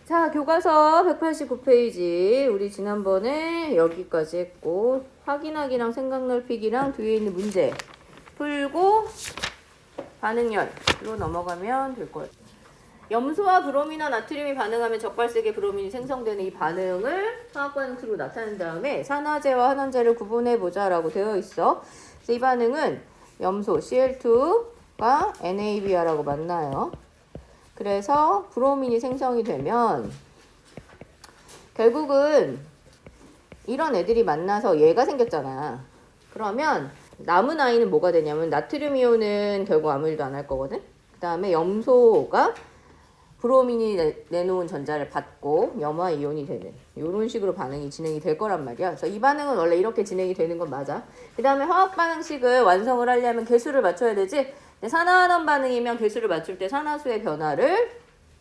자, 교과서 189페이지. 우리 지난번에 여기까지 했고, 확인하기랑 생각 넓히기랑 뒤에 있는 문제 풀고 반응열로 넘어가면 될 거예요. 염소와 브롬이나 나트륨이 반응하면 적발색의 브로민이 생성되는 이 반응을 화학 반응식으로 나타낸 다음에 산화제와 환원제를 구분해 보자라고 되어 있어. 그래서 이 반응은 염소 Cl2가 NaBr하고 만나요. 그래서 브로민이 생성이 되면 결국은 이런 애들이 만나서 얘가 생겼잖아. 그러면 남은 아이는 뭐가 되냐면 나트륨 이온은 결국 아무 일도 안 할 거거든. 그 다음에 염소가 브로민이 내놓은 전자를 받고 염화 이온이 되는 이런 식으로 반응이 진행이 될 거란 말이야. 그래서 이 반응은 원래 이렇게 진행이 되는 건 맞아. 그 다음에 화학 반응식을 완성을 하려면 개수를 맞춰야 되지. 산화환원 반응이면 개수를 맞출 때 산화수의 변화를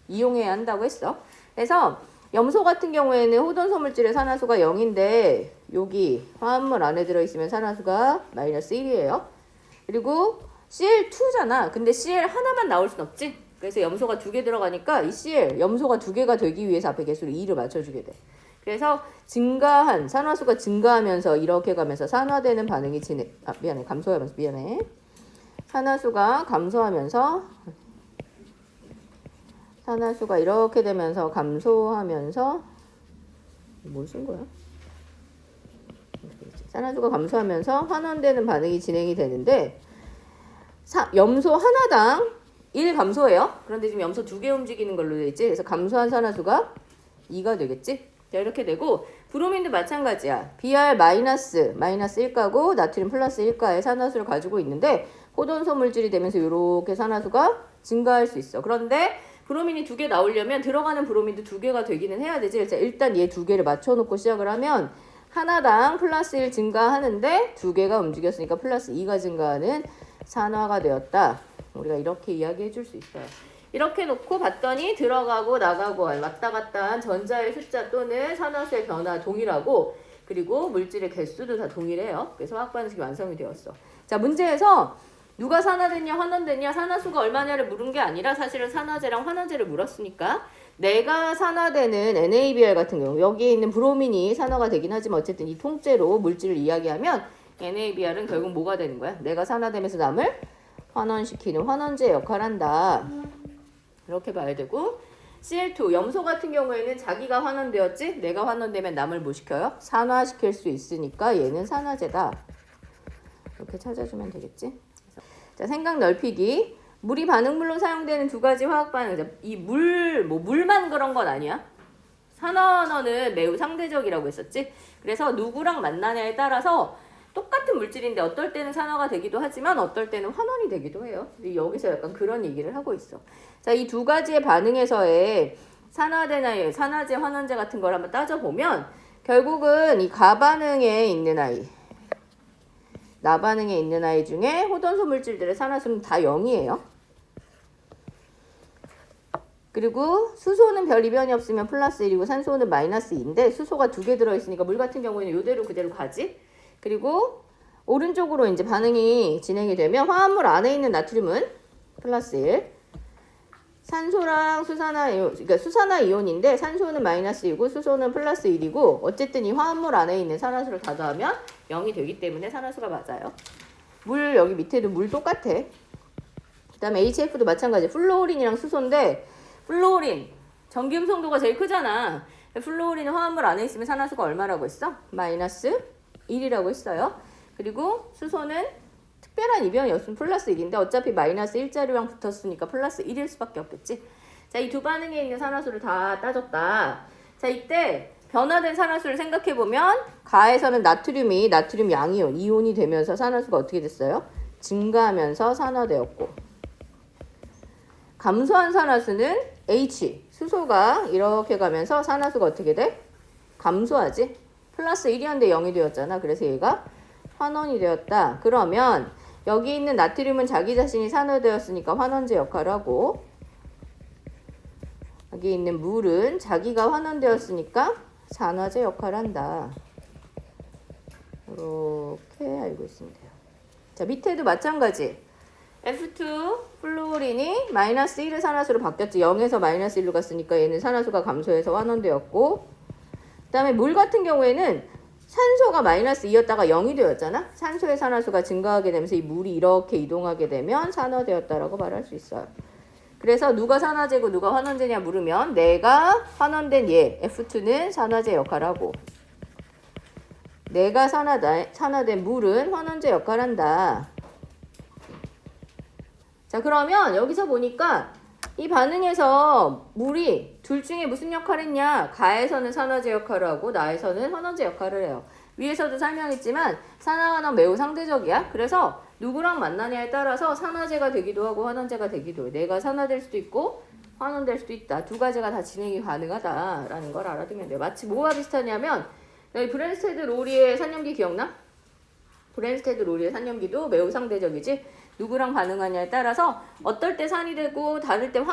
이용해야 한다고 했어. 그래서 염소 같은 경우에는 호돈소 물질의 산화수가 0인데 여기 화합물 안에 들어있으면 산화수가 마이너스 1이에요. 그리고 Cl2잖아. 근데 Cl 하나만 나올 순 없지. 그래서 염소가 2개 들어가니까 이 Cl, 염소가 2개가 되기 위해서 앞에 개수를 2를 맞춰주게 돼. 그래서 증가한, 산화수가 증가하면서 이렇게 가면서 산화되는 반응이 감소하면서 산화수가 감소하면서 산화수가 이렇게 되면서 감소하면서 뭘 쓴 거야? 산화수가 감소하면서 환원되는 반응이 진행이 되는데 염소 하나당 1 감소해요. 그런데 지금 염소 2개 움직이는 걸로 돼 있지. 그래서 감소한 산화수가 2가 되겠지. 자, 이렇게 되고 브로민도 마찬가지야. Br 마이너스 1가고 나트륨 플러스 1가의 산화수를 가지고 있는데 호돈소 물질이 되면서 이렇게 산화수가 증가할 수 있어. 그런데 브로민이 2개 나오려면 들어가는 브로민도 2개가 되기는 해야 되지. 그래서 일단 얘 2개를 맞춰놓고 시작을 하면 하나당 플러스 1 증가하는데 2개가 움직였으니까 플러스 2가 증가하는 산화가 되었다. 우리가 이렇게 이야기해 줄 수 있어요. 이렇게 놓고 봤더니 들어가고 나가고 왔다 갔다 한 전자의 숫자 또는 산화수의 변화 동일하고 그리고 물질의 개수도 다 동일해요. 그래서 화학 반응식이 완성이 되었어. 자, 문제에서 누가 산화됐냐 환원됐냐 산화수가 얼마냐를 물은 게 아니라 사실은 산화제랑 환원제를 물었으니까 내가 산화되는 NaBr 같은 경우 여기에 있는 브로민이 산화가 되긴 하지만 어쨌든 이 통째로 물질을 이야기하면 NaBr은 결국 뭐가 되는 거야? 내가 산화되면서 남을 환원시키는 환원제 역할을 한다. 이렇게 봐야 되고 Cl2 염소 같은 경우에는 자기가 환원되었지 내가 환원되면 남을 뭐 시켜요? 산화시킬 수 있으니까 얘는 산화제다. 이렇게 찾아주면 되겠지. 자, 생각 넓히기. 물이 반응물로 사용되는 두 가지 화학 반응. 이 물만 그런 건 아니야. 산화환원은 매우 상대적이라고 했었지. 그래서 누구랑 만나냐에 따라서 똑같은 물질인데 어떨 때는 산화가 되기도 하지만 어떨 때는 환원이 되기도 해요. 여기서 약간 그런 얘기를 하고 있어. 자, 이 두 가지의 반응에서의 산화제나 산화제, 환원제 같은 걸 한번 따져보면 결국은 이 가반응에 있는 아이, 나반응에 있는 아이 중에 호돈소 물질들의 산화수는 다 0이에요. 그리고 수소는 별 이변이 없으면 플러스 1이고 산소는 마이너스 2인데 수소가 2개 들어있으니까 물 같은 경우에는 이대로 그대로 가지. 그리고 오른쪽으로 이제 반응이 진행이 되면 화합물 안에 있는 나트륨은 플러스 1. 산소랑 그러니까 수산화 이온인데 산소는 마이너스 2고 수소는 플러스 1이고 어쨌든 이 화합물 안에 있는 산화수를 다 더하면 0이 되기 때문에 산화수가 맞아요. 물 여기 밑에도 물 똑같아. 그 다음에 HF도 마찬가지. 플루오린이랑 수소인데 플루오린 전기음성도가 제일 크잖아. 플루오린은 화합물 안에 있으면 산화수가 얼마라고 했어? 마이너스 1이라고 했어요. 그리고 수소는 특별한 이변이 없으면 플러스 1인데 어차피 마이너스 1자리랑 붙었으니까 플러스 1일 수밖에 없겠지. 자, 이 두 반응에 있는 산화수를 다 따졌다. 자, 이때 변화된 산화수를 생각해보면 가에서는 나트륨이 나트륨 양이온, 이온이 되면서 산화수가 어떻게 됐어요? 증가하면서 산화되었고 감소한 산화수는 H, 수소가 이렇게 가면서 산화수가 어떻게 돼? 감소하지? 플러스 1이었는데 0이 되었잖아. 그래서 얘가 환원이 되었다. 그러면 여기 있는 나트륨은 자기 자신이 산화되었으니까 환원제 역할을 하고 여기 있는 물은 자기가 환원되었으니까 산화제 역할을 한다. 이렇게 알고 있으면 돼요. 자, 밑에도 마찬가지. F2 플루오린이 마이너스 1의 산화수로 바뀌었지. 0에서 마이너스 1로 갔으니까 얘는 산화수가 감소해서 환원되었고, 그 다음에 물 같은 경우에는 산소가 마이너스 2였다가 0이 되었잖아. 산소의 산화수가 증가하게 되면서 이 물이 이렇게 이동하게 되면 산화되었다라고 말할 수 있어요. 그래서 누가 산화제고 누가 환원제냐 물으면 내가 환원된 얘 F2는 산화제 역할을 하고, 내가 산화된 물은 환원제 역할을 한다. 자, 그러면 여기서 보니까 이 반응에서 물이 둘 중에 무슨 역할을 했냐? 가에서는 산화제 역할을 하고 나에서는 환원제 역할을 해요. 위에서도 설명했지만 산화환원 매우 상대적이야. 그래서 누구랑 만나냐에 따라서 산화제가 되기도 하고 환원제가 되기도 해. 내가 산화될 수도 있고 환원될 수도 있다. 두 가지가 다 진행이 가능하다라는 걸 알아두면 돼. 마치 뭐와 비슷하냐면 여기 브랜스테드 로리의 산염기 기억나? 브랜스테드 로리의 산염기도 매우 상대적이지. 누구랑 반응하냐에 따라서 어떨 때 산이 되고 다를 때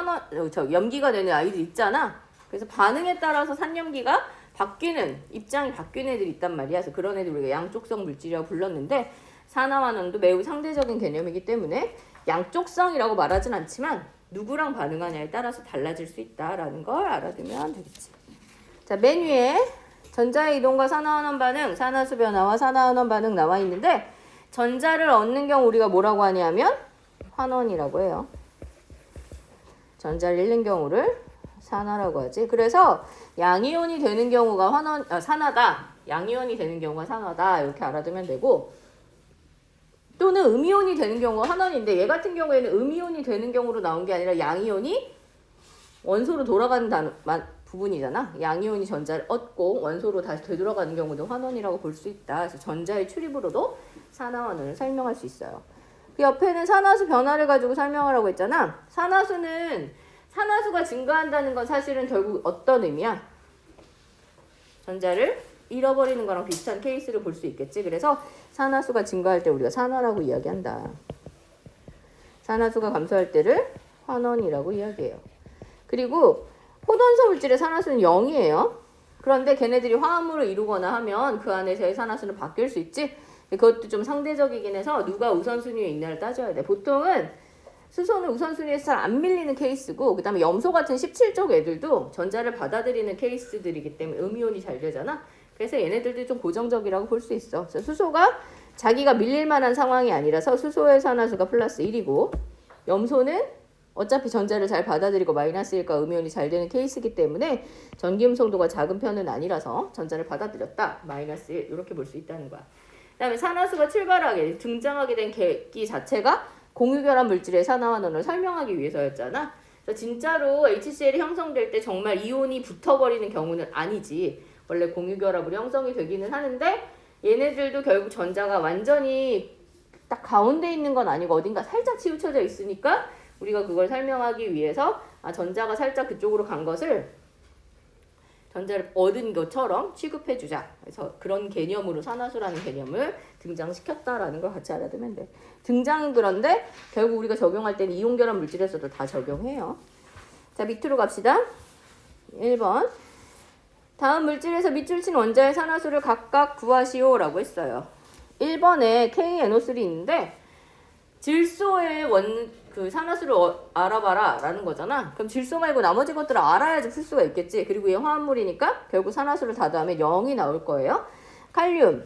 염기가 되는 아이들 있잖아. 그래서 반응에 따라서 산염기가 바뀌는, 입장이 바뀌는 애들이 있단 말이야. 그래서 그런 애들 우리가 양쪽성 물질이라고 불렀는데 산화환원도 매우 상대적인 개념이기 때문에 양쪽성이라고 말하진 않지만 누구랑 반응하냐에 따라서 달라질 수 있다라는 걸 알아두면 되겠지. 자, 맨 위에 전자의 이동과 산화환원 반응, 산화수 변화와 산화환원 반응 나와 있는데 전자를 얻는 경우 우리가 뭐라고 하냐면 환원이라고 해요. 전자를 잃는 경우를 산화라고 하지. 그래서 양이온이 되는 경우가 산화다. 양이온이 되는 경우가 산화다. 이렇게 알아두면 되고, 또는 음이온이 되는 경우가 환원인데 얘 같은 경우에는 음이온이 되는 경우로 나온 게 아니라 양이온이 원소로 돌아가는 부분이잖아. 양이온이 전자를 얻고 원소로 다시 되돌아가는 경우도 환원이라고 볼 수 있다. 그래서 전자의 출입으로도 산화환원을 설명할 수 있어요. 그 옆에는 산화수 변화를 가지고 설명하라고 했잖아. 산화수가 증가한다는 건 사실은 결국 어떤 의미야? 전자를 잃어버리는 거랑 비슷한 케이스를 볼 수 있겠지. 그래서 산화수가 증가할 때 우리가 산화라고 이야기한다. 산화수가 감소할 때를 환원이라고 이야기해요. 그리고 포도원소 물질의 산화수는 0이에요. 그런데 걔네들이 화합물을 이루거나 하면 그 안에서의 산화수는 바뀔 수 있지. 그것도 좀 상대적이긴 해서 누가 우선순위에 있나를 따져야 돼. 보통은 수소는 우선순위에서 잘 안 밀리는 케이스고, 그 다음에 염소 같은 17족 애들도 전자를 받아들이는 케이스들이기 때문에 음이온이 잘 되잖아. 그래서 얘네들도 좀 고정적이라고 볼 수 있어. 그래서 수소가 자기가 밀릴 만한 상황이 아니라서 수소의 산화수가 플러스 1이고, 염소는 어차피 전자를 잘 받아들이고 마이너스 1과 음이온이 잘 되는 케이스이기 때문에 전기음성도가 작은 편은 아니라서 전자를 받아들였다. 마이너스 1 이렇게 볼 수 있다는 거야. 그 다음에 산화수가 등장하게 된 계기 자체가 공유결합 물질의 산화환원을 설명하기 위해서였잖아. 그래서 진짜로 HCl이 형성될 때 정말 이온이 붙어버리는 경우는 아니지. 원래 공유결합으로 형성이 되기는 하는데 얘네들도 결국 전자가 완전히 딱 가운데 있는 건 아니고 어딘가 살짝 치우쳐져 있으니까 우리가 그걸 설명하기 위해서 전자가 살짝 그쪽으로 간 것을 전자를 얻은 것처럼 취급해주자. 그래서 그런 개념으로 산화수라는 개념을 등장시켰다라는 걸 같이 알아두면 돼. 등장은 그런데 결국 우리가 적용할 때는 이온결합 물질에서도 다 적용해요. 자, 밑으로 갑시다. 1번. 다음 물질에서 밑줄 친 원자의 산화수를 각각 구하시오라고 했어요. 1번에 KNO3 있는데 질소의 그 산화수를 알아봐라 라는 거잖아. 그럼 질소 말고 나머지 것들을 알아야지 풀 수가 있겠지. 그리고 얘 화합물이니까 결국 산화수를 다 더하면 0이 나올 거예요. 칼륨,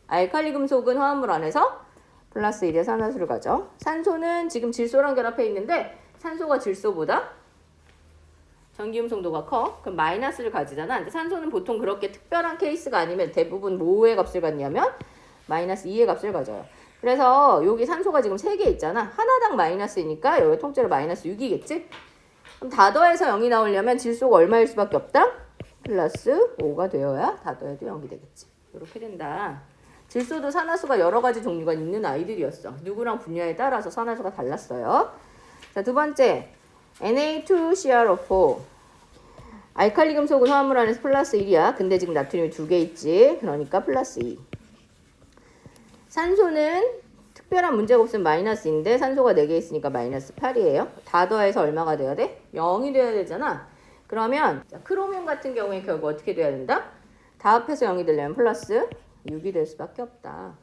알칼리 금속은 화합물 안에서 플러스 1의 산화수를 가져. 산소는 지금 질소랑 결합해 있는데 산소가 질소보다 전기음성도가 커. 그럼 마이너스를 가지잖아. 근데 산소는 보통 그렇게 특별한 케이스가 아니면 대부분 뭐의 값을 갖냐면 마이너스 2의 값을 가져요. 그래서 여기 산소가 지금 3개 있잖아. 하나당 마이너스이니까 여기 통째로 마이너스 6이겠지? 그럼 다 더해서 0이 나오려면 질소가 얼마일 수밖에 없다? 플러스 5가 되어야 다 더해도 0이 되겠지. 이렇게 된다. 질소도 산화수가 여러 가지 종류가 있는 아이들이었어. 누구랑 분야에 따라서 산화수가 달랐어요. 자, 두 번째. Na2CrO4. 알칼리 금속은 화합물 안에서 플러스 1이야. 근데 지금 나트륨이 2개 있지. 그러니까 플러스 2. 산소는 특별한 문제가 없으면 마이너스인데 산소가 4개 있으니까 마이너스 8이에요. 다 더해서 얼마가 돼야 돼? 0이 돼야 되잖아. 그러면 크로뮴 같은 경우에 결국 어떻게 돼야 된다? 다 합해서 0이 되려면 플러스 6이 될 수밖에 없다.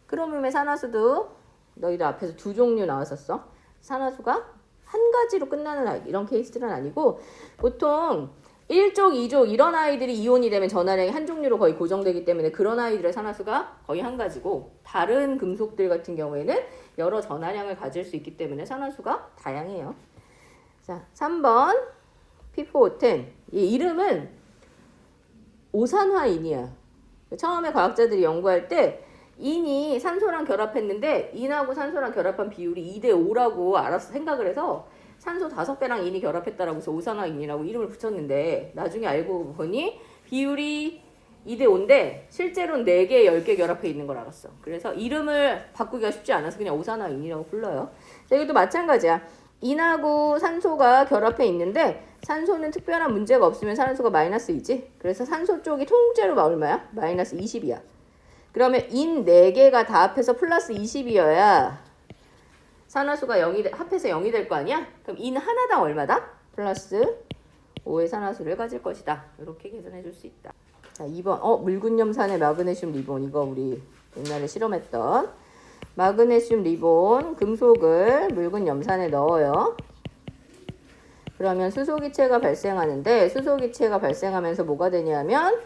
크로뮴의 산화수도 너희들 앞에서 두 종류 나왔었어. 산화수가 한 가지로 끝나는 이런 케이스들은 아니고 보통 1족, 2족 이런 아이들이 이온이 되면 전하량이 한 종류로 거의 고정되기 때문에 그런 아이들의 산화수가 거의 한 가지고 다른 금속들 같은 경우에는 여러 전하량을 가질 수 있기 때문에 산화수가 다양해요. 자, 3번 P4O10 이 이름은 오산화인이야. 처음에 과학자들이 연구할 때 인이 산소랑 결합했는데 인하고 산소랑 결합한 비율이 2대5라고 알아서 생각을 해서 산소 5배랑 인이 결합했다라고 해서 오산화인이라고 이름을 붙였는데 나중에 알고 보니 비율이 2대5인데 실제로는 4개, 10개 결합해 있는 걸 알았어. 그래서 이름을 바꾸기가 쉽지 않아서 그냥 오산화인이라고 불러요. 여기도 마찬가지야. 인하고 산소가 결합해 있는데 산소는 특별한 문제가 없으면 산소가 마이너스 2지. 그래서 산소 쪽이 통째로 얼마야? 마이너스 20이야. 그러면 인 4개가 다 합해서 플러스 20이어야 산화수가 0이 합해서 0이 될 거 아니야? 그럼 인 하나당 얼마다? 플러스 5의 산화수를 가질 것이다. 이렇게 계산해 줄 수 있다. 자, 2번. 물군염산의 마그네슘 리본. 이거 우리 옛날에 실험했던 마그네슘 리본 금속을 묽은 염산에 넣어요. 그러면 수소기체가 발생하는데 수소기체가 발생하면서 뭐가 되냐면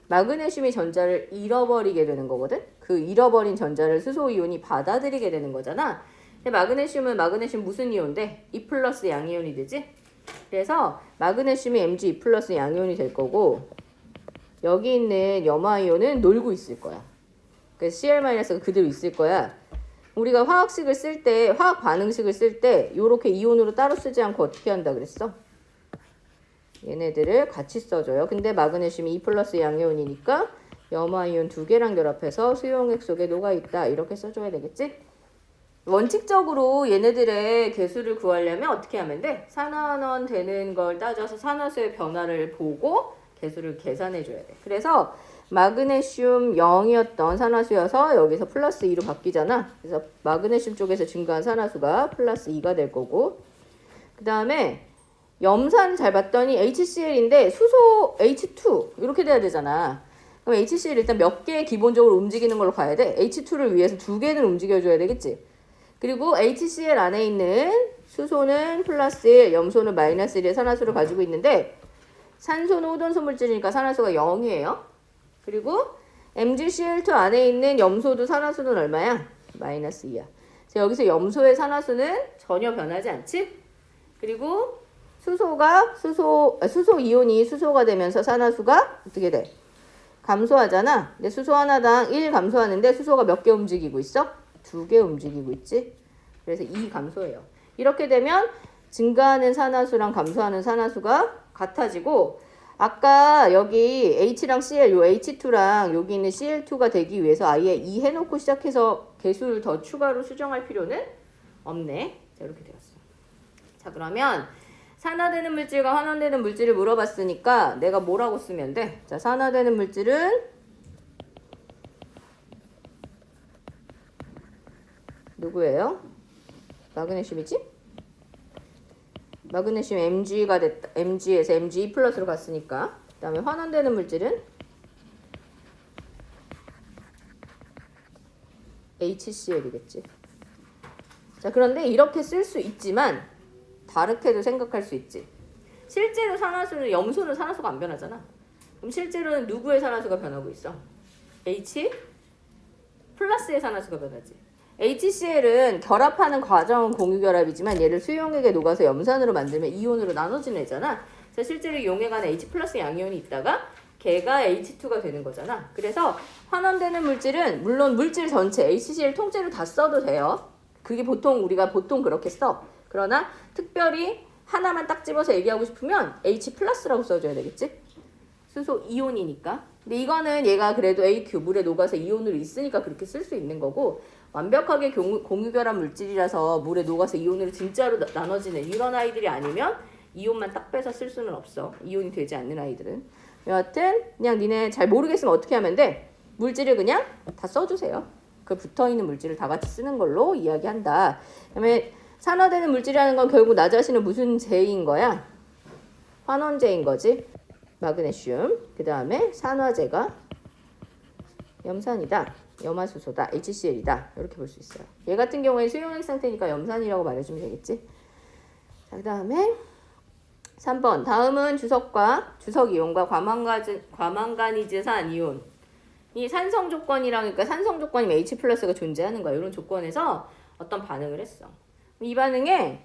마그네슘이 전자를 잃어버리게 되는 거거든. 그 잃어버린 전자를 수소이온이 받아들이게 되는 거잖아. 근데 마그네슘은 마그네슘 무슨 이온인데? 2 플러스 양이온이 되지? 그래서 마그네슘이 Mg 2 플러스 양이온이 될 거고 여기 있는 염화이온은 놀고 있을 거야. 그래서 Cl-가 그대로 있을 거야. 우리가 화학식을 쓸 때, 화학 반응식을 쓸 때 이렇게 이온으로 따로 쓰지 않고 어떻게 한다 그랬어? 얘네들을 같이 써줘요. 근데 마그네슘이 2 플러스 양이온이니까 염화이온 2개랑 결합해서 수용액 속에 녹아있다. 이렇게 써줘야 되겠지? 원칙적으로 얘네들의 개수를 구하려면 어떻게 하면 돼? 산화원 되는 걸 따져서 산화수의 변화를 보고 개수를 계산해줘야 돼. 그래서 마그네슘 0이었던 산화수여서 여기서 플러스 2로 바뀌잖아. 그래서 마그네슘 쪽에서 증가한 산화수가 플러스 2가 될 거고 그 다음에 염산 잘 봤더니 HCl인데 수소 H2 이렇게 돼야 되잖아. 그럼 HCl 일단 몇 개 기본적으로 움직이는 걸로 가야 돼. H2를 위해서 2개는 움직여줘야 되겠지. 그리고 HCl 안에 있는 수소는 플러스 1, 염소는 마이너스 1의 산화수를 가지고 있는데 산소는 호돈소 물질이니까 산화수가 0이에요. 그리고 MgCl2 안에 있는 염소도 산화수는 얼마야? 마이너스 2야. 여기서 염소의 산화수는 전혀 변하지 않지? 그리고 수소 이온이 수소가 되면서 산화수가 어떻게 돼? 감소하잖아. 근데 수소 하나당 1 감소하는데 수소가 몇 개 움직이고 있어? 2개 움직이고 있지. 그래서 2 감소해요. 이렇게 되면 증가하는 산화수랑 감소하는 산화수가 같아지고 아까 여기 H랑 Cl, 요 H2랑 여기 있는 Cl2가 되기 위해서 아예 2 해놓고 시작해서 개수를 더 추가로 수정할 필요는 없네. 자, 이렇게 되었어. 자, 그러면 산화되는 물질과 환원되는 물질을 물어봤으니까 내가 뭐라고 쓰면 돼? 자, 산화되는 물질은 누구예요? 마그네슘이지? 마그네슘 Mg가 됐다. Mg에서 Mg 플러스로 갔으니까. 그 다음에 환원되는 물질은 HCl이겠지. 자, 그런데 이렇게 쓸 수 있지만 다르게도 생각할 수 있지. 실제로 산화수는 염소는 산화수가 안 변하잖아. 그럼 실제로는 누구의 산화수가 변하고 있어? H 플러스의 산화수가 변하지. HCl은 결합하는 과정은 공유결합이지만 얘를 수용액에 녹아서 염산으로 만들면 이온으로 나눠지는 애잖아. 그래서 실제로 용액 안에 H 플러스 양이온이 있다가 걔가 H2가 되는 거잖아. 그래서 환원되는 물질은 물론 물질 전체 HCl 통째로 다 써도 돼요. 그게 우리가 보통 그렇게 써. 그러나 특별히 하나만 딱 집어서 얘기하고 싶으면 H 플러스라고 써줘야 되겠지? 수소 이온이니까. 근데 이거는 얘가 그래도 AQ 물에 녹아서 이온으로 있으니까 그렇게 쓸 수 있는 거고 완벽하게 공유결합 물질이라서 물에 녹아서 이온으로 진짜로 나눠지는 이런 아이들이 아니면 이온만 딱 빼서 쓸 수는 없어. 이온이 되지 않는 아이들은. 여하튼 그냥 니네 잘 모르겠으면 어떻게 하면 돼? 물질을 그냥 다 써주세요. 그 붙어있는 물질을 다 같이 쓰는 걸로 이야기한다. 그다음에 산화되는 물질이라는 건 결국 나 자신은 무슨 제인 거야? 환원제인 거지. 마그네슘. 그 다음에 산화제가 염산이다. 염화수소다. HCl이다. 이렇게 볼 수 있어요. 얘 같은 경우에 수용액 상태니까 염산이라고 말해주면 되겠지. 자, 그 다음에 3번. 다음은 주석이온과 과망가니즈산 이온. 이 산성 조건이랑, 그러니까 산성 조건이면 H 플러스가 존재하는 거야. 이런 조건에서 어떤 반응을 했어. 이 반응에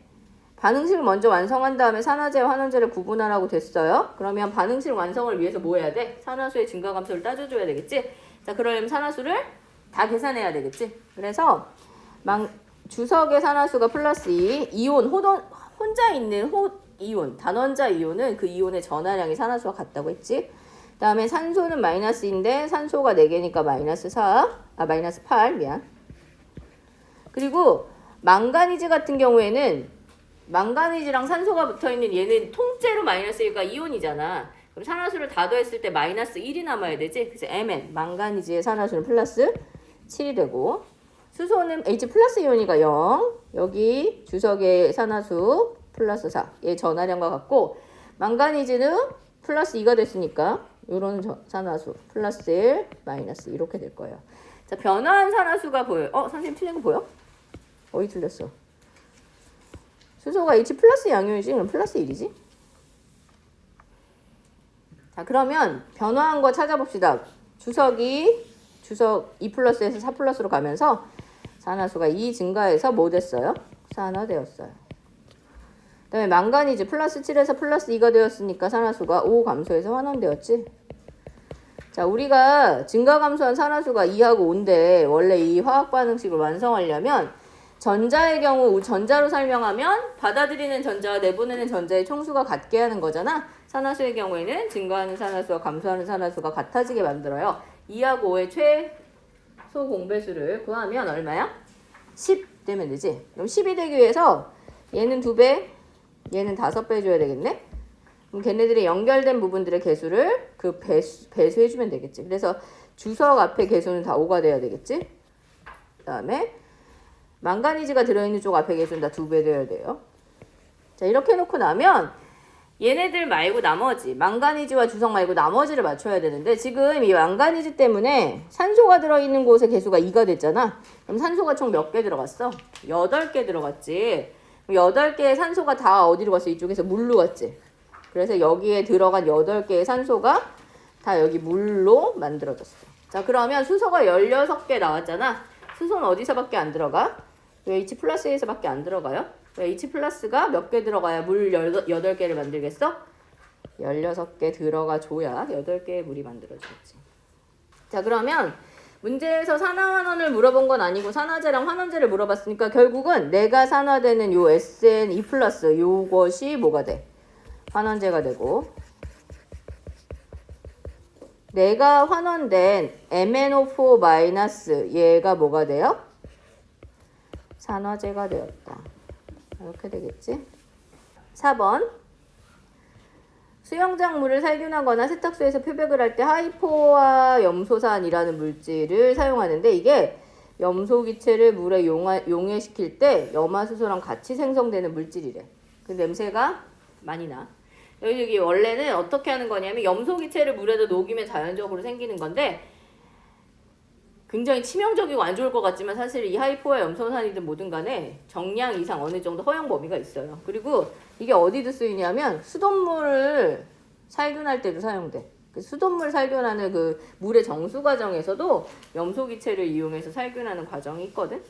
반응식을 먼저 완성한 다음에 산화제와 환원제를 구분하라고 됐어요. 그러면 반응식 완성을 위해서 뭐 해야 돼? 산화수의 증가 감소를 따져줘야 되겠지? 자, 그러려면 산화수를 다 계산해야 되겠지? 그래서 주석의 산화수가 플러스 2, 이온, 혼자 있는 이온, 단원자 이온은 그 이온의 전하량이 산화수와 같다고 했지? 그 다음에 산소는 마이너스인데 산소가 4개니까 마이너스 8, 미안. 그리고 망가니즈 같은 경우에는 망가니즈랑 산소가 붙어있는 얘는 통째로 마이너스 1가 이온이잖아. 그럼 산화수를 다 더했을 때 마이너스 1이 남아야 되지? 그래서 Mn, 망가니즈의 산화수는 플러스 7이 되고, 수소는 H 플러스 이온이가 0, 여기 주석의 산화수 플러스 4, 얘 전하량과 같고, 망가니즈는 플러스 2가 됐으니까 요런 산화수 플러스 1, 마이너스 이렇게 될 거예요. 자, 변화한 산화수가 보여요. 선생님 틀린 거 보여? 어디 틀렸어? 수소가 H 플러스 양이온이지? 그럼 플러스 1이지? 자, 그러면 변화한 거 찾아봅시다. 주석 2 플러스에서 4 플러스로 가면서 산화수가 2 증가해서 뭐 됐어요? 산화되었어요. 그 다음에 망가니즈 플러스 7에서 플러스 2가 되었으니까 산화수가 5 감소해서 환원되었지? 자, 우리가 증가 감소한 산화수가 2하고 5인데 원래 이 화학 반응식을 완성하려면 전자의 경우 전자로 설명하면 받아들이는 전자와 내보내는 전자의 총수가 같게 하는 거잖아. 산화수의 경우에는 증가하는 산화수와 감소하는 산화수가 같아지게 만들어요. 2하고 5의 최소 공배수를 구하면 얼마야? 10 되면 되지. 그럼 10이 되기 위해서 얘는 2배, 얘는 5배 줘야 되겠네. 그럼 걔네들이 연결된 부분들의 개수를 그 배수해주면 되겠지. 그래서 주석 앞에 개수는 다 5가 돼야 되겠지. 그 다음에 망가니즈가 들어있는 쪽 앞에 개수는 다 2배 되어야 돼요. 자, 이렇게 해놓고 나면 얘네들 말고 나머지, 망가니즈와 주석 말고 나머지를 맞춰야 되는데 지금 이 망가니즈 때문에 산소가 들어있는 곳의 개수가 2가 됐잖아. 그럼 산소가 총 몇 개 들어갔어? 8개 들어갔지. 8개의 산소가 다 어디로 갔어? 이쪽에서 물로 갔지. 그래서 여기에 들어간 8개의 산소가 다 여기 물로 만들어졌어. 자, 그러면 수소가 16개 나왔잖아. 수소는 어디서밖에 안 들어가? H 플러스에서밖에 안 들어가요? H 플러스가 몇 개 들어가야 물 8개를 만들겠어? 16개 들어가줘야 8개의 물이 만들어지겠지. 자, 그러면 문제에서 산화환원을 물어본 건 아니고 산화제랑 환원제를 물어봤으니까 결국은 내가 산화되는 요 SN2 플러스 요것이 뭐가 돼? 환원제가 되고, 내가 환원된 MnO4 마이너스 얘가 뭐가 돼요? 산화제가 되었다. 이렇게 되겠지? 4번. 수영장물을 살균하거나 세탁소에서 표백을 할 때 하이포화 염소산이라는 물질을 사용하는데 이게 염소기체를 물에 용해시킬 때 염화수소랑 같이 생성되는 물질이래. 그 냄새가 많이 나. 여기 원래는 어떻게 하는 거냐면 염소기체를 물에다 녹이면 자연적으로 생기는 건데 굉장히 치명적이고 안 좋을 것 같지만 사실 이 하이포화 염소산이든 뭐든 간에 정량 이상 어느 정도 허용 범위가 있어요. 그리고 이게 어디도 쓰이냐면 수돗물을 살균할 때도 사용돼. 그 수돗물 살균하는 그 물의 정수 과정에서도 염소기체를 이용해서 살균하는 과정이 있거든.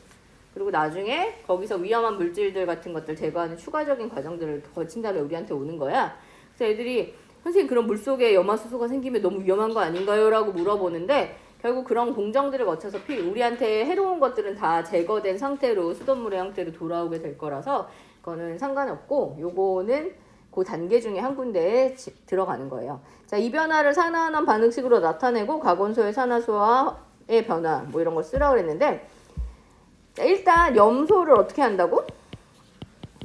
그리고 나중에 거기서 위험한 물질들 같은 것들 제거하는 추가적인 과정들을 거친 다음에 우리한테 오는 거야. 그래서 애들이 선생님 그럼 물속에 염화수소가 생기면 너무 위험한 거 아닌가요? 라고 물어보는데 결국 그런 공정들을 거쳐서 우리한테 해로운 것들은 다 제거된 상태로 수돗물의 형태로 돌아오게 될 거라서 그거는 상관없고 요거는 그 단계 중에 한 군데에 들어가는 거예요. 자, 이 변화를 산화환원 반응식으로 나타내고 가건소의 산화수와의 변화 뭐 이런 걸 쓰라고 그랬는데 자, 일단 염소를 어떻게 한다고?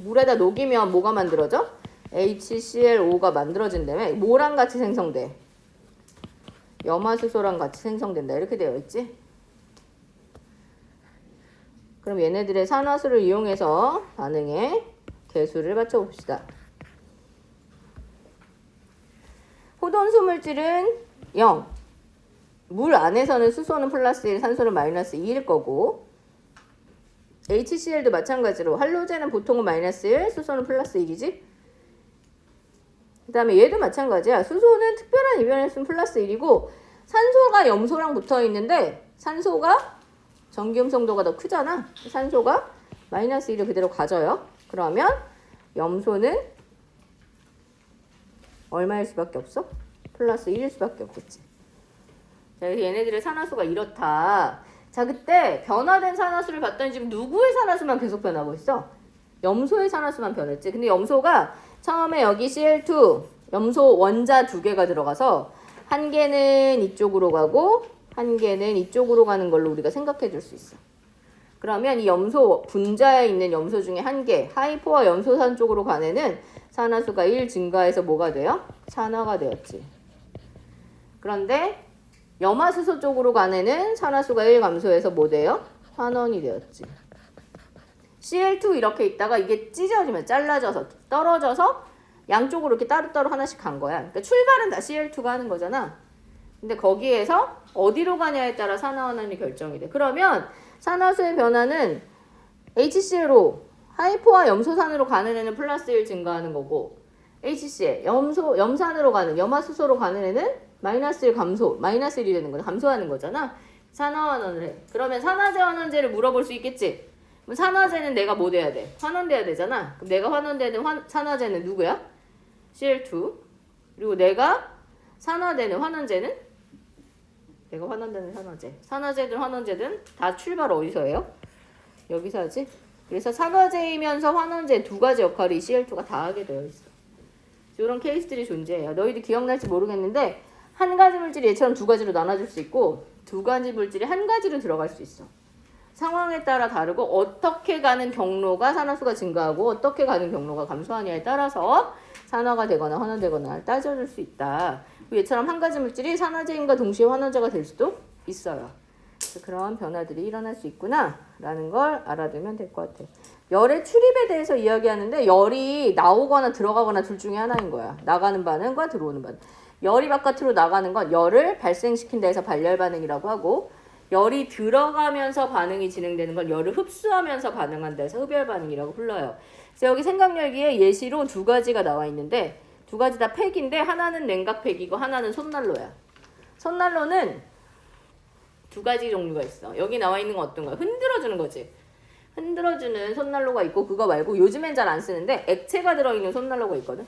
물에다 녹이면 뭐가 만들어져? HClO가 만들어진다며 뭐랑 같이 생성돼? 염화수소랑 같이 생성된다. 이렇게 되어 있지? 그럼 얘네들의 산화수를 이용해서 반응의 개수를 맞춰봅시다. 호돈수 물질은 0, 물 안에서는 수소는 플러스 1, 산소는 마이너스 2일 거고 HCl도 마찬가지로 할로젠은 보통은 마이너스 1, 수소는 플러스 1이지. 그 다음에 얘도 마찬가지야. 수소는 특별한 이변했으면 플러스 1이고 산소가 염소랑 붙어 있는데 산소가 전기음성도가 더 크잖아. 산소가 마이너스 1을 그대로 가져요. 그러면 염소는 얼마일 수밖에 없어? 플러스 1일 수밖에 없겠지. 자, 그래서 얘네들의 산화수가 이렇다. 자, 그때 변화된 산화수를 봤더니 지금 누구의 산화수만 계속 변하고 있어? 염소의 산화수만 변했지. 근데 염소가 처음에 여기 Cl2, 염소 원자 2개가 들어가서 한 개는 이쪽으로 가고 한 개는 이쪽으로 가는 걸로 우리가 생각해 줄 수 있어. 그러면 이 염소 분자에 있는 염소 중에 한 개, 하이포와 염소산 쪽으로 가는 애는 산화수가 1 증가해서 뭐가 돼요? 산화가 되었지. 그런데 염화수소 쪽으로 가는 애는 산화수가 1 감소해서 뭐 돼요? 환원이 되었지. Cl2 이렇게 있다가 이게 찢어지면 잘라져서 떨어져서 양쪽으로 이렇게 따로따로 하나씩 간 거야. 그러니까 출발은 다 Cl2가 하는 거잖아. 근데 거기에서 어디로 가냐에 따라 산화환원이 결정이 돼. 그러면 산화수의 변화는 HCl로 하이포와 염소산으로 가는 애는 플러스 1 증가하는 거고 HCl, 염산으로 가는, 염화수소로 가는 애는 마이너스 1 감소, 마이너스 1이 되는 거잖아. 감소하는 거잖아. 산화환원을 해. 그러면 산화제 환원제를 물어볼 수 있겠지. 그럼 산화제는 내가 뭐 돼야 돼? 환원돼야 되잖아. 그럼 내가 환원되는 산화제는 누구야? Cl2. 그리고 내가 산화되는 환원제는? 내가 환원되는 산화제. 산화제든 환원제든 다 출발 어디서 해요? 여기서 하지. 그래서 산화제이면서 환원제 두 가지 역할이 Cl2가 다 하게 되어 있어. 이런 케이스들이 존재해요. 너희들 기억날지 모르겠는데 한 가지 물질이 얘처럼 두 가지로 나눠질 수 있고 두 가지 물질이 한 가지로 들어갈 수 있어. 상황에 따라 다르고 어떻게 가는 경로가 산화수가 증가하고 어떻게 가는 경로가 감소하냐에 따라서 산화가 되거나 환원되거나 따져줄 수 있다. 얘처럼 한 가지 물질이 산화제인과 동시에 환원제가 될 수도 있어요. 그런 변화들이 일어날 수 있구나 라는 걸 알아두면 될 것 같아요. 열의 출입에 대해서 이야기하는데 열이 나오거나 들어가거나 둘 중에 하나인 거야. 나가는 반응과 들어오는 반응. 열이 바깥으로 나가는 건 열을 발생시킨다 해서 발열 반응이라고 하고 열이 들어가면서 반응이 진행되는 건 열을 흡수하면서 반응한다 해서 흡열 반응이라고 불러요. 그래서 여기 생각열기에 예시로 두 가지가 나와 있는데 두 가지 다 팩인데 하나는 냉각팩이고 하나는 손난로야. 손난로는 두 가지 종류가 있어. 여기 나와 있는 건 어떤 거야? 흔들어주는 거지. 흔들어주는 손난로가 있고 그거 말고 요즘엔 잘 안 쓰는데 액체가 들어있는 손난로가 있거든.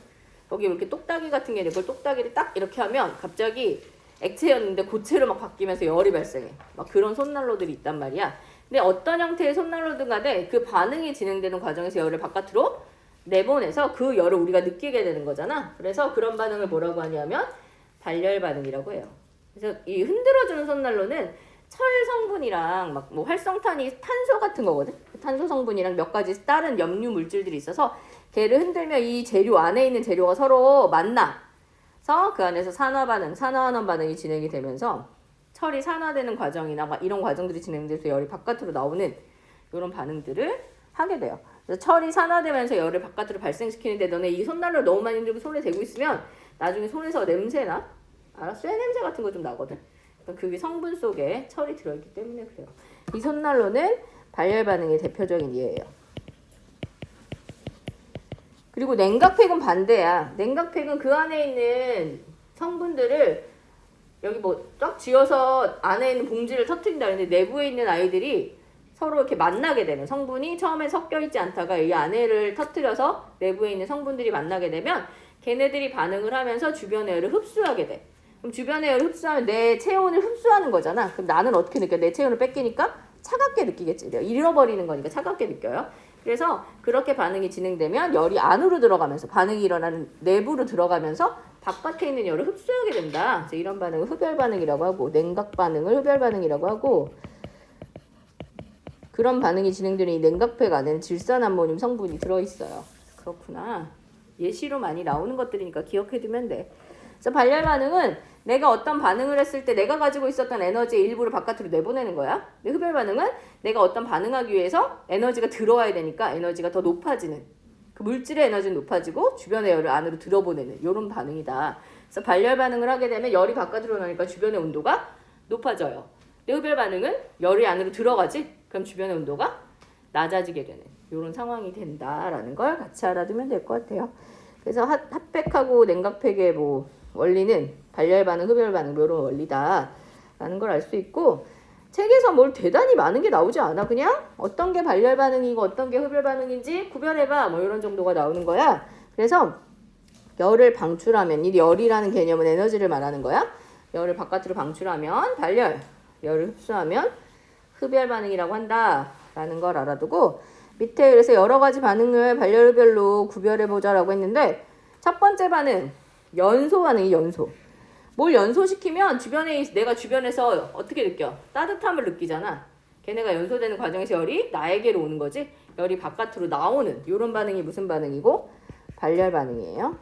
거기 이렇게 똑딱이 같은 게 있는데 그걸 똑딱이를 딱 이렇게 하면 갑자기 액체였는데 고체로 막 바뀌면서 열이 발생해. 막 그런 손난로들이 있단 말이야. 근데 어떤 형태의 손난로든 간에 그 반응이 진행되는 과정에서 열을 바깥으로 내보내서 그 열을 우리가 느끼게 되는 거잖아. 그래서 그런 반응을 뭐라고 하냐면 발열 반응이라고 해요. 그래서 이 흔들어주는 손난로는 철 성분이랑 막 뭐 활성탄이 탄소 같은 거거든. 탄소 성분이랑 몇 가지 다른 염류 물질들이 있어서 걔를 흔들면 이 재료 안에 있는 재료가 서로 만나서 그 안에서 산화 반응, 산화환원 반응이 진행이 되면서 철이 산화되는 과정이나 막 이런 과정들이 진행돼서 열이 바깥으로 나오는 이런 반응들을 하게 돼요. 그래서 철이 산화되면서 열을 바깥으로 발생시키는데 너네 이 손난로를 너무 많이 들고 손에 대고 있으면 나중에 손에서 냄새나? 쇠 냄새 같은 거 좀 나거든. 그게 성분 속에 철이 들어있기 때문에 그래요. 이 손난로는 발열 반응의 대표적인 예예요. 그리고 냉각팩은 반대야. 냉각팩은 그 안에 있는 성분들을 여기 뭐 쫙 쥐어서 안에 있는 봉지를 터뜨린다. 근데 내부에 있는 아이들이 서로 이렇게 만나게 되면 성분이 처음에 섞여 있지 않다가 이 안에를 터뜨려서 내부에 있는 성분들이 만나게 되면 걔네들이 반응을 하면서 주변의 열을 흡수하게 돼. 그럼 주변의 열을 흡수하면 내 체온을 흡수하는 거잖아. 그럼 나는 어떻게 느껴? 내 체온을 뺏기니까 차갑게 느끼겠지. 잃어버리는 거니까 차갑게 느껴요. 그래서 그렇게 반응이 진행되면 열이 안으로 들어가면서 반응이 일어나는 내부로 들어가면서 바깥에 있는 열을 흡수하게 된다. 그래서 이런 반응을 흡열 반응이라고 하고 냉각 반응을 흡열 반응이라고 하고 그런 반응이 진행되는 이 냉각팩 안에는 질산암모늄 성분이 들어있어요. 그렇구나. 예시로 많이 나오는 것들이니까 기억해두면 돼. 그래서 발열 반응은 내가 어떤 반응을 했을 때 내가 가지고 있었던 에너지의 일부를 바깥으로 내보내는 거야. 근데 흡열 반응은 내가 어떤 반응하기 위해서 에너지가 들어와야 되니까 에너지가 더 높아지는 그 물질의 에너지는 높아지고 주변의 열을 안으로 들어보내는 이런 반응이다. 그래서 발열 반응을 하게 되면 열이 바깥으로 나니까 주변의 온도가 높아져요. 근데 흡열 반응은 열이 안으로 들어가지? 그럼 주변의 온도가 낮아지게 되는 이런 상황이 된다라는 걸 같이 알아두면 될 것 같아요. 그래서 핫팩하고 냉각팩의 뭐 원리는 발열 반응, 흡열 반응 이런 원리다라는 걸 알 수 있고 책에서 뭘 대단히 많은 게 나오지 않아. 그냥 어떤 게 발열 반응이고 어떤 게 흡열 반응인지 구별해봐 뭐 이런 정도가 나오는 거야. 그래서 열을 방출하면 이 열이라는 개념은 에너지를 말하는 거야. 열을 바깥으로 방출하면 발열, 열을 흡수하면 흡열 반응이라고 한다라는 걸 알아두고 밑에 그래서 여러 가지 반응을 발열 흡열로 구별해 보자라고 했는데 첫 번째 반응 연소 반응이 연소. 뭘 연소시키면 내가 주변에서 어떻게 느껴? 따뜻함을 느끼잖아. 걔네가 연소되는 과정에서 열이 나에게로 오는 거지. 열이 바깥으로 나오는 이런 반응이 무슨 반응이고? 발열 반응이에요.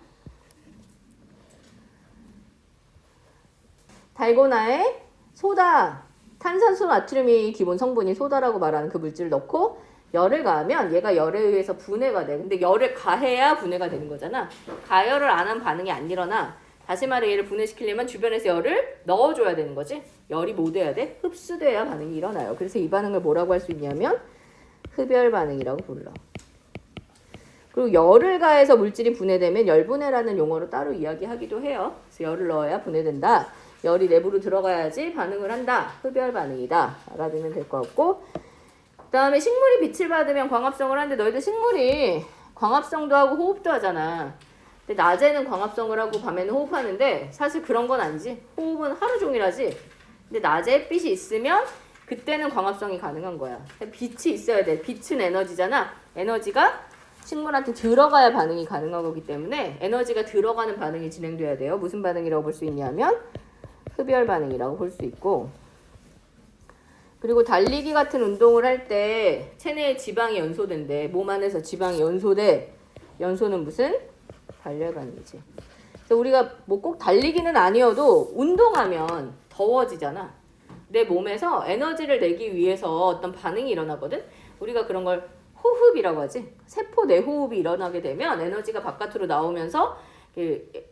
달고나에 소다, 탄산수 나트륨이 기본 성분인 소다라고 말하는 그 물질을 넣고 열을 가하면 얘가 열에 의해서 분해가 돼. 근데 열을 가해야 분해가 되는 거잖아. 가열을 안 한 반응이 안 일어나. 다시 말해 얘를 분해시키려면 주변에서 열을 넣어줘야 되는 거지. 열이 뭐 돼야 돼? 흡수돼야 반응이 일어나요. 그래서 이 반응을 뭐라고 할 수 있냐면 흡열 반응이라고 불러. 그리고 열을 가해서 물질이 분해되면 열분해라는 용어로 따로 이야기하기도 해요. 그래서 열을 넣어야 분해된다. 열이 내부로 들어가야지 반응을 한다. 흡열 반응이다. 알아두면 될 것 같고 그 다음에 식물이 빛을 받으면 광합성을 하는데 너희들 식물이 광합성도 하고 호흡도 하잖아. 근데 낮에는 광합성을 하고 밤에는 호흡하는데 사실 그런 건 아니지. 호흡은 하루 종일 하지. 근데 낮에 햇빛이 있으면 그때는 광합성이 가능한 거야. 빛이 있어야 돼. 빛은 에너지잖아. 에너지가 식물한테 들어가야 반응이 가능한 거기 때문에 에너지가 들어가는 반응이 진행돼야 돼요. 무슨 반응이라고 볼 수 있냐면 흡열 반응이라고 볼 수 있고 그리고 달리기 같은 운동을 할 때 체내에 지방이 연소된대. 몸 안에서 지방이 연소돼. 연소는 무슨? 발열 반응이지. 그래서 우리가 뭐 꼭 달리기는 아니어도 운동하면 더워지잖아. 내 몸에서 에너지를 내기 위해서 어떤 반응이 일어나거든. 우리가 그런 걸 호흡이라고 하지. 세포 내호흡이 일어나게 되면 에너지가 바깥으로 나오면서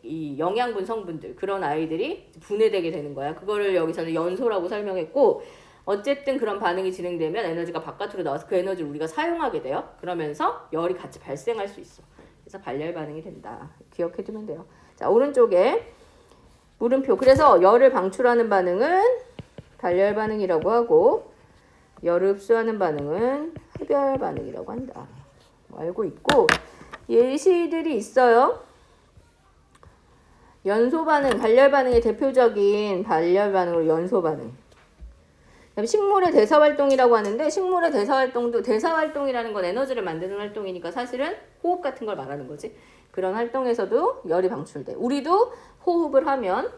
이 영양분 성분들 그런 아이들이 분해되게 되는 거야. 그거를 여기서는 연소라고 설명했고 어쨌든 그런 반응이 진행되면 에너지가 바깥으로 나와서 그 에너지를 우리가 사용하게 돼요. 그러면서 열이 같이 발생할 수 있어. 그래서 발열 반응이 된다. 기억해두면 돼요. 자, 오른쪽에 물음표. 그래서 열을 방출하는 반응은 발열 반응이라고 하고 열을 흡수하는 반응은 흡열 반응이라고 한다. 알고 있고 예시들이 있어요. 연소 반응, 발열 반응의 대표적인 발열 반응으로 연소 반응. 식물의 대사 활동이라고 하는데 식물의 대사 활동이라는 건 에너지를 만드는 활동이니까 사실은 호흡 같은 걸 말하는 거지. 그런 활동에서도 열이 방출돼. 우리도 호흡을 하면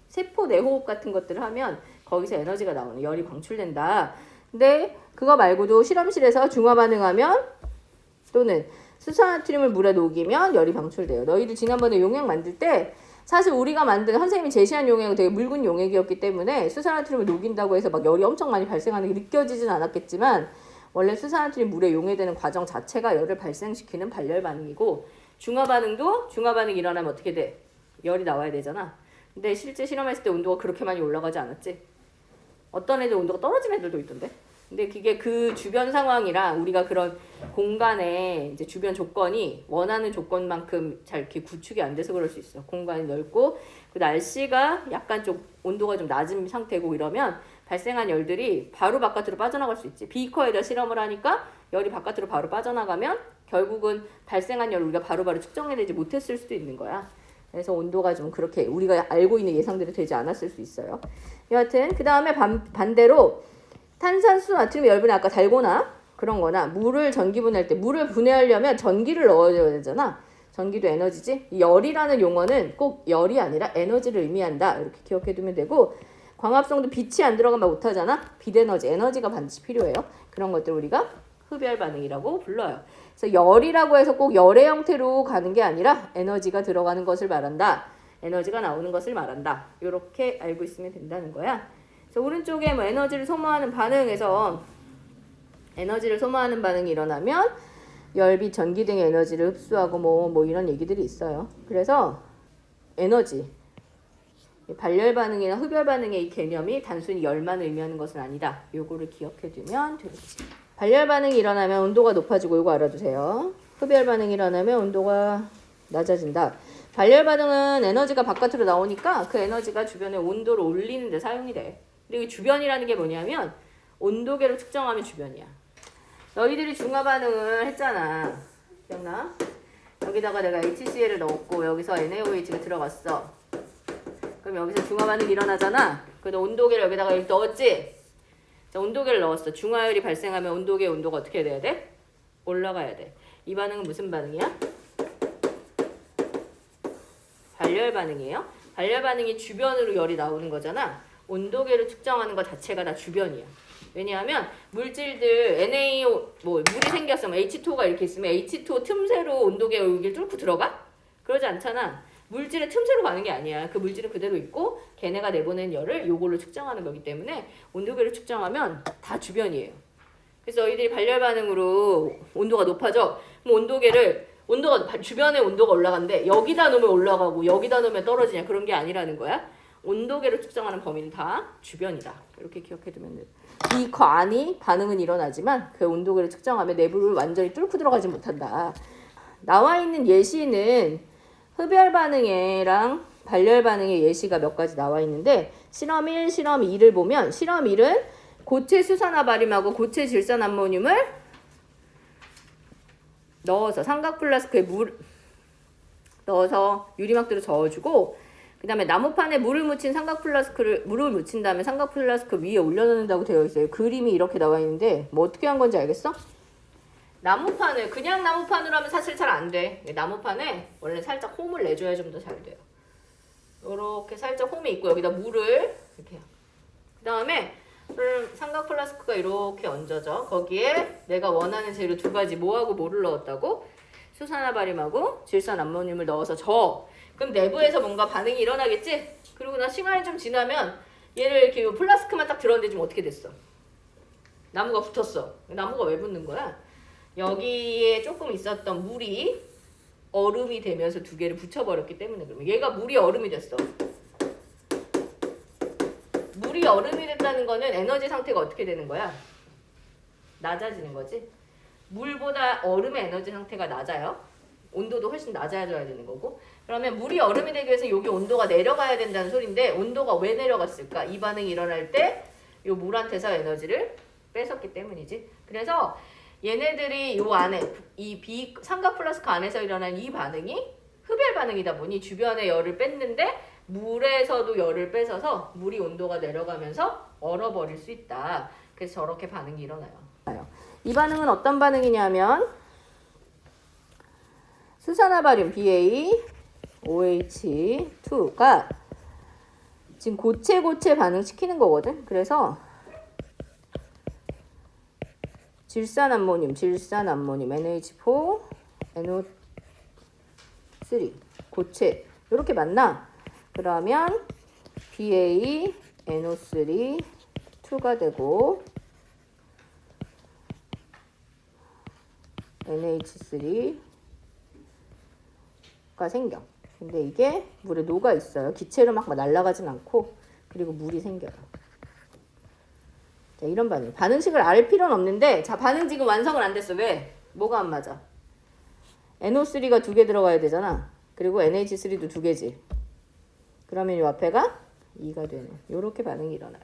세포 내호흡 같은 것들을 하면 거기서 에너지가 나오는 열이 방출된다. 근데 그거 말고도 실험실에서 중화 반응하면 또는 수산나트륨을 물에 녹이면 열이 방출돼요. 너희들 지난번에 용액 만들 때 사실 우리가 만든 선생님이 제시한 용액은 되게 묽은 용액이었기 때문에 수산나트륨을 녹인다고 해서 막 열이 엄청 많이 발생하는 게 느껴지진 않았겠지만 원래 수산나트륨 물에 용해되는 과정 자체가 열을 발생시키는 발열 반응이고 중화 반응이 일어나면 어떻게 돼? 열이 나와야 되잖아. 근데 실제 실험했을 때 온도가 그렇게 많이 올라가지 않았지. 어떤 애들 온도가 떨어진 애들도 있던데. 근데 그게 그 주변 상황이랑 우리가 그런 공간에 이제 주변 조건이 원하는 조건만큼 잘 이렇게 구축이 안 돼서 그럴 수 있어. 공간이 넓고 그 날씨가 약간 좀 온도가 좀 낮은 상태고 이러면 발생한 열들이 바로 바깥으로 빠져나갈 수 있지. 비커에다 실험을 하니까 열이 바깥으로 바로 빠져나가면 결국은 발생한 열을 우리가 바로바로 측정해내지 못했을 수도 있는 거야. 그래서 온도가 좀 그렇게 우리가 알고 있는 예상대로 되지 않았을 수 있어요. 여하튼 그 다음에 반대로 탄산수 나트륨 열분해 아까 달고나 그런 거나 물을 전기분해할 때 물을 분해하려면 전기를 넣어줘야 되잖아. 전기도 에너지지. 열이라는 용어는 꼭 열이 아니라 에너지를 의미한다. 이렇게 기억해두면 되고 광합성도 빛이 안 들어가면 못하잖아. 빛 에너지가 반드시 필요해요. 그런 것들 우리가 흡열 반응이라고 불러요. 그래서 열이라고 해서 꼭 열의 형태로 가는 게 아니라 에너지가 들어가는 것을 말한다. 에너지가 나오는 것을 말한다. 이렇게 알고 있으면 된다는 거야. 그래서 오른쪽에 뭐 에너지를 소모하는 반응에서 에너지를 소모하는 반응이 일어나면 열빛, 전기 등의 에너지를 흡수하고 뭐 이런 얘기들이 있어요. 그래서 에너지 발열 반응이나 흡열 반응의 이 개념이 단순히 열만 의미하는 것은 아니다. 요거를 기억해 두면 되겠지. 발열 반응이 일어나면 온도가 높아지고 요거 알아두세요. 흡열 반응이 일어나면 온도가 낮아진다. 발열 반응은 에너지가 바깥으로 나오니까 그 에너지가 주변의 온도를 올리는 데 사용이 돼. 그리고 이 주변이라는 게 뭐냐면 온도계로 측정하면 주변이야. 너희들이 중화 반응을 했잖아. 기억나? 여기다가 내가 HCl을 넣었고 여기서 NaOH가 들어갔어. 그럼 여기서 중화 반응이 일어나잖아. 그래서 온도계를 여기다가 이렇게 넣었지? 자, 온도계를 넣었어. 중화열이 발생하면 온도계 온도가 어떻게 돼야 돼? 올라가야 돼. 이 반응은 무슨 반응이야? 발열 반응이에요. 발열 반응이 주변으로 열이 나오는 거잖아. 온도계를 측정하는 것 자체가 다 주변이야. 왜냐하면 물질들 NaO 물이 생겼으면 H2가 이렇게 있으면 H2 틈새로 온도계 여기를 뚫고 들어가? 그러지 않잖아. 물질의 틈새로 가는 게 아니야. 그 물질은 그대로 있고 걔네가 내보낸 열을 요걸로 측정하는 거기 때문에 온도계를 측정하면 다 주변이에요. 그래서 너희들이 발열 반응으로 온도가 높아져. 그럼 주변의 온도가 올라가는데 여기다 놓으면 올라가고 여기다 놓으면 떨어지냐 그런 게 아니라는 거야. 온도계로 측정하는 범위는 다 주변이다. 이렇게 기억해 두면 돼. 이 안이 반응은 일어나지만 그 온도계를 측정하면 내부를 완전히 뚫고 들어가지 못한다. 나와 있는 예시는 흡열 반응이랑 발열 반응의 예시가 몇 가지 나와 있는데 실험 1, 실험 2를 보면 실험 1은 고체 수산화바륨하고 고체 질산암모늄을 넣어서 삼각 플라스크에 넣어서 유리막대로 저어주고 그 다음에 나무판에 물을 묻힌 물을 묻힌 다음에 삼각 플라스크 위에 올려놓는다고 되어 있어요. 그림이 이렇게 나와 있는데 뭐 어떻게 한 건지 알겠어? 나무판을 그냥 나무판으로 하면 사실 잘 안 돼. 나무판에 원래 살짝 홈을 내줘야 좀 더 잘 돼요. 이렇게 살짝 홈이 있고 여기다 물을 이렇게 그 다음에 삼각 플라스크가 이렇게 얹어져. 거기에 내가 원하는 재료 두 가지 뭐하고 뭐를 넣었다고? 수산화바륨하고 질산암모늄을 넣어서 저어. 그럼 내부에서 뭔가 반응이 일어나겠지? 그리고 나 시간이 좀 지나면 얘를 이렇게 플라스크만 딱 들었는데 지금 어떻게 됐어? 나무가 붙었어. 나무가 왜 붙는 거야? 여기에 조금 있었던 물이 얼음이 되면서 두 개를 붙여버렸기 때문에 그러면 얘가 물이 얼음이 됐어. 물이 얼음이 됐다는 거는 에너지 상태가 어떻게 되는 거야? 낮아지는 거지. 물보다 얼음의 에너지 상태가 낮아요. 온도도 훨씬 낮아져야 되는 거고. 그러면 물이 얼음이 되기 위해서 여기 온도가 내려가야 된다는 소린데 온도가 왜 내려갔을까? 이 반응이 일어날 때 이 물한테서 에너지를 뺏었기 때문이지. 그래서 얘네들이 요 안에 이 삼각 플라스크 안에서 일어난 이 반응이 흡열 반응이다 보니 주변에 열을 뺐는데 물에서도 열을 뺏어서 물이 온도가 내려가면서 얼어버릴 수 있다. 그래서 저렇게 반응이 일어나요. 이 반응은 어떤 반응이냐면 수산화바륨 BaOH2가 지금 고체 반응시키는 거거든. 그래서 질산암모늄 NH4 NO3 고체 이렇게 만나. 그러면 BaNO3 2가 되고 NH3가 생겨. 근데 이게 물에 녹아 있어요. 기체로 막 날아가진 않고 그리고 물이 생겨요. 자, 이런 반응. 반응식을 알 필요는 없는데 자, 반응 지금 완성은 안 됐어. 왜? 뭐가 안 맞아? NO3가 2개 들어가야 되잖아. 그리고 NH3도 2개지. 그러면 이 앞에가 2가 되는 요렇게 반응이 일어나요.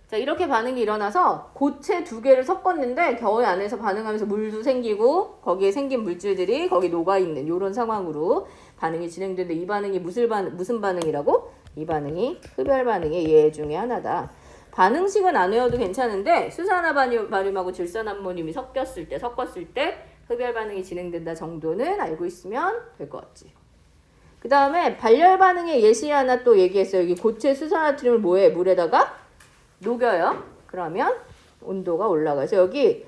자, 이렇게 반응이 일어나서 고체 2개를 섞었는데 겨우 안에서 반응하면서 물도 생기고 거기에 생긴 물질들이 거기 녹아있는 요런 상황으로 반응이 진행되는데 이 반응이 무슨 반응이라고? 이 반응이 흡열 반응의 예 중에 하나다. 반응식은 안 외워도 괜찮은데 수산화바륨하고 질산암모늄이 섞었을 때 흡열 반응이 진행된다 정도는 알고 있으면 될 것 같지. 그 다음에 발열 반응의 예시 하나 또 얘기했어요. 여기 고체 수산화트륨을 뭐해? 물에다가 녹여요. 그러면 온도가 올라가서 여기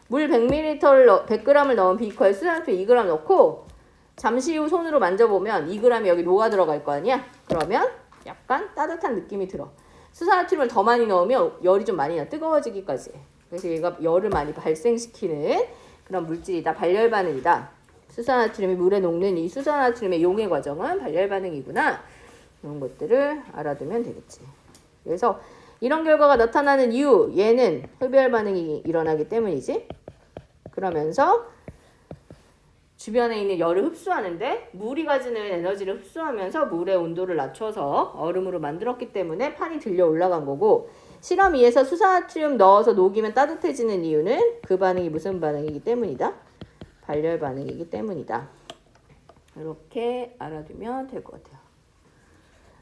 물 100g을 넣은 비커에 수산화트륨 2g 넣고 잠시 후 손으로 만져보면 2g이 여기 녹아 들어갈 거 아니야? 그러면 약간 따뜻한 느낌이 들어. 수산화트륨을 더 많이 넣으면 열이 좀 많이 나. 뜨거워지기까지. 그래서 얘가 열을 많이 발생시키는 그런 물질이다. 발열 반응이다. 수산화트륨이 물에 녹는 이 수산화트륨의 용해 과정은 발열 반응이구나. 이런 것들을 알아두면 되겠지. 그래서 이런 결과가 나타나는 이유, 얘는 흡열 반응이 일어나기 때문이지. 그러면서 주변에 있는 열을 흡수하는데 물이 가지는 에너지를 흡수하면서 물의 온도를 낮춰서 얼음으로 만들었기 때문에 판이 들려 올라간 거고, 실험 2에서 수산나트륨 넣어서 녹이면 따뜻해지는 이유는 그 반응이 무슨 반응이기 때문이다? 발열 반응이기 때문이다. 이렇게 알아두면 될 것 같아요.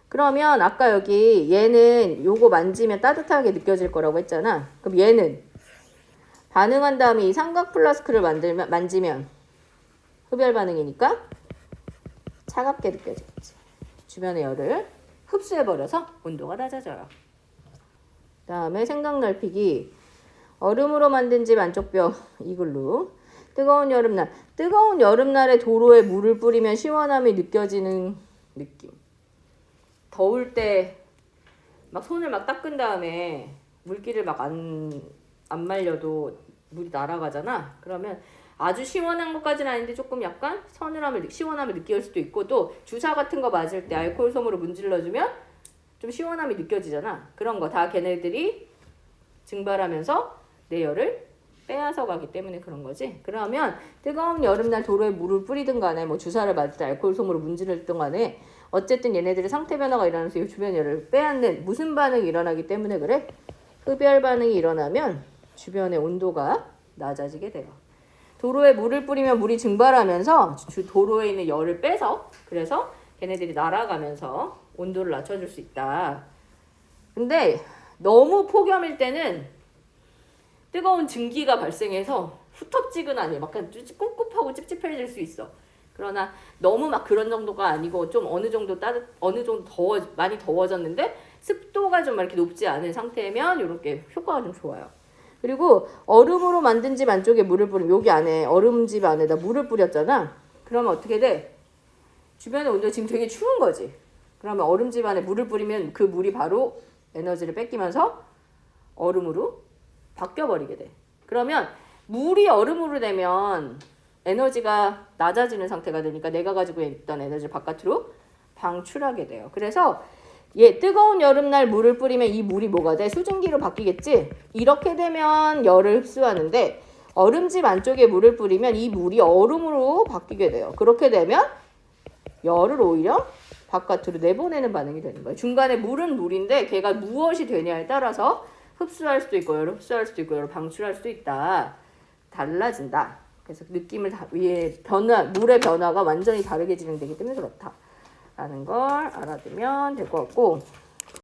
그러면 아까 여기 얘는 요거 만지면 따뜻하게 느껴질 거라고 했잖아. 그럼 얘는 반응한 다음에 이 삼각 플라스크를 만지면 흡열 반응이니까 차갑게 느껴지겠지. 주변의 열을 흡수해버려서 온도가 낮아져요. 그 다음에 생각 넓히기. 얼음으로 만든 집 안쪽 벽 이글루. 뜨거운 여름날. 뜨거운 여름날에 도로에 물을 뿌리면 시원함이 느껴지는 느낌. 더울 때 막 손을 막 닦은 다음에 물기를 막 안 말려도 물이 날아가잖아. 그러면 아주 시원한 것까지는 아닌데 조금 약간 시원함을 느낄 수도 있고, 또 주사 같은 거 맞을 때 알코올 솜으로 문질러주면 좀 시원함이 느껴지잖아. 그런 거 다 걔네들이 증발하면서 내 열을 빼앗아 가기 때문에 그런 거지. 그러면 뜨거운 여름날 도로에 물을 뿌리든 간에 뭐 주사를 맞을 때 알코올 솜으로 문지르든 간에 어쨌든 얘네들의 상태 변화가 일어나면서 이 주변 열을 빼앗는 무슨 반응이 일어나기 때문에 그래? 흡열 반응이 일어나면 주변의 온도가 낮아지게 돼요. 도로에 물을 뿌리면 물이 증발하면서 도로에 있는 열을 빼서, 그래서 걔네들이 날아가면서 온도를 낮춰줄 수 있다. 근데 너무 폭염일 때는 뜨거운 증기가 발생해서 후텁지근하니 막 꿉꿉하고 찝찝해질 수 있어. 그러나 너무 막 그런 정도가 아니고 좀 어느 정도 많이 더워졌는데 습도가 좀 이렇게 높지 않은 상태면 이렇게 효과가 좀 좋아요. 그리고 얼음으로 만든 집 안쪽에 물을 뿌리면, 여기 안에 얼음집 안에다 물을 뿌렸잖아. 그러면 어떻게 돼? 주변의 온도가 지금 되게 추운 거지. 그러면 얼음집 안에 물을 뿌리면 그 물이 바로 에너지를 뺏기면서 얼음으로 바뀌어버리게 돼. 그러면 물이 얼음으로 되면 에너지가 낮아지는 상태가 되니까 내가 가지고 있던 에너지를 바깥으로 방출하게 돼요. 그래서 뜨거운 여름날 물을 뿌리면 이 물이 뭐가 돼? 수증기로 바뀌겠지? 이렇게 되면 열을 흡수하는데, 얼음집 안쪽에 물을 뿌리면 이 물이 얼음으로 바뀌게 돼요. 그렇게 되면 열을 오히려 바깥으로 내보내는 반응이 되는 거예요. 중간에 물은 물인데 걔가 무엇이 되냐에 따라서 흡수할 수도 있고 열을 흡수할 수도 있고 열을 방출할 수도 있다. 달라진다. 그래서 느낌을 물의 변화가 완전히 다르게 진행되기 때문에 그렇다. 라는 걸 알아두면 될 것 같고,